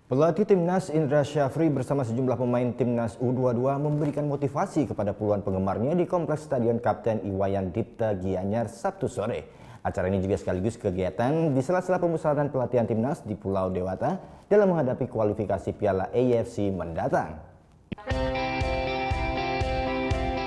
Pelatih Timnas Indra Syafri bersama sejumlah pemain Timnas U22 memberikan motivasi kepada puluhan penggemarnya di Kompleks Stadion Kapten Iwayan Dipta Gianyar Sabtu sore. Acara ini juga sekaligus kegiatan di sela-sela pemusatan pelatihan Timnas di Pulau Dewata dalam menghadapi kualifikasi Piala AFC mendatang.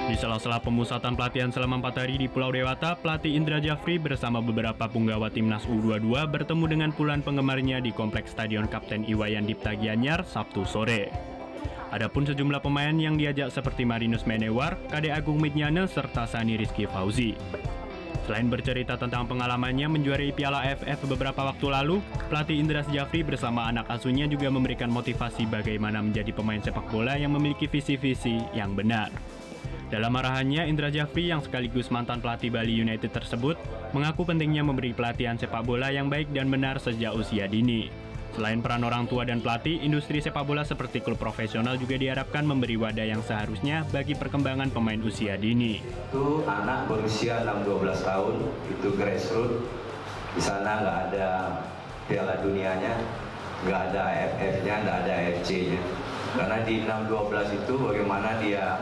Di sela-sela pemusatan pelatihan selama 4 hari di Pulau Dewata, pelatih Indra Syafri bersama beberapa punggawa Timnas U22 bertemu dengan puluhan penggemarnya di Kompleks Stadion Kapten Iwayan Dipta Gianyar Sabtu sore. Adapun sejumlah pemain yang diajak seperti Marinus Menewar, Kade Agung Midnyane, serta Sani Rizky Fauzi. Selain bercerita tentang pengalamannya menjuarai Piala AFF beberapa waktu lalu, pelatih Indra Syafri bersama anak asuhnya juga memberikan motivasi bagaimana menjadi pemain sepak bola yang memiliki visi-visi yang benar. Dalam arahannya, Indra Syafri yang sekaligus mantan pelatih Bali United tersebut mengaku pentingnya memberi pelatihan sepak bola yang baik dan benar sejak usia dini. Selain peran orang tua dan pelatih, industri sepak bola seperti klub profesional juga diharapkan memberi wadah yang seharusnya bagi perkembangan pemain usia dini. Itu anak berusia 6-12 tahun, itu grassroots, di sana nggak ada Piala Dunianya, nggak ada AFF-nya, nggak ada AFC-nya. Karena di 6-12 itu bagaimana dia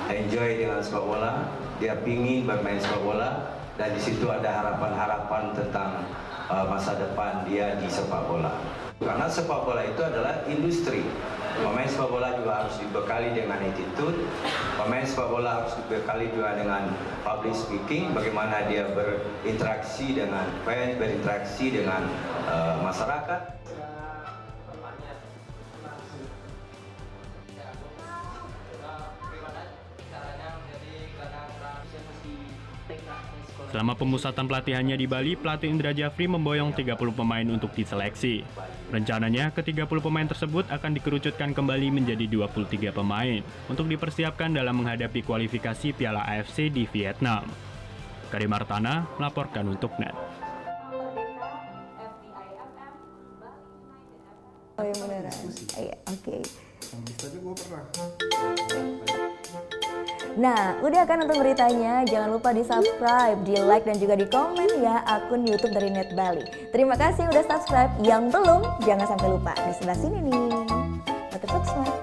enjoy dengan sepak bola, dia pingin bermain sepak bola, dan di situ ada harapan-harapan tentang masa depan dia di sepak bola. Karena sepak bola itu adalah industri. Pemain sepak bola juga harus dibekali dengan attitude, pemain sepak bola harus dibekali juga dengan public speaking, bagaimana dia berinteraksi dengan fans, berinteraksi dengan masyarakat. Selama pemusatan pelatihannya di Bali, pelatih Indra Syafri memboyong 30 pemain untuk diseleksi. Rencananya, ke-30 pemain tersebut akan dikerucutkan kembali menjadi 23 pemain untuk dipersiapkan dalam menghadapi kualifikasi Piala AFC di Vietnam. Karim Martana melaporkan untuk NET. Oh yang beneran? Iya, oke. Nah, udah kan nonton beritanya? Jangan lupa di-subscribe, di-like, dan juga di-komen ya akun YouTube dari Net Bali. Terima kasih udah subscribe. Yang belum, jangan sampai lupa. Di sebelah sini nih. Notif subscribe.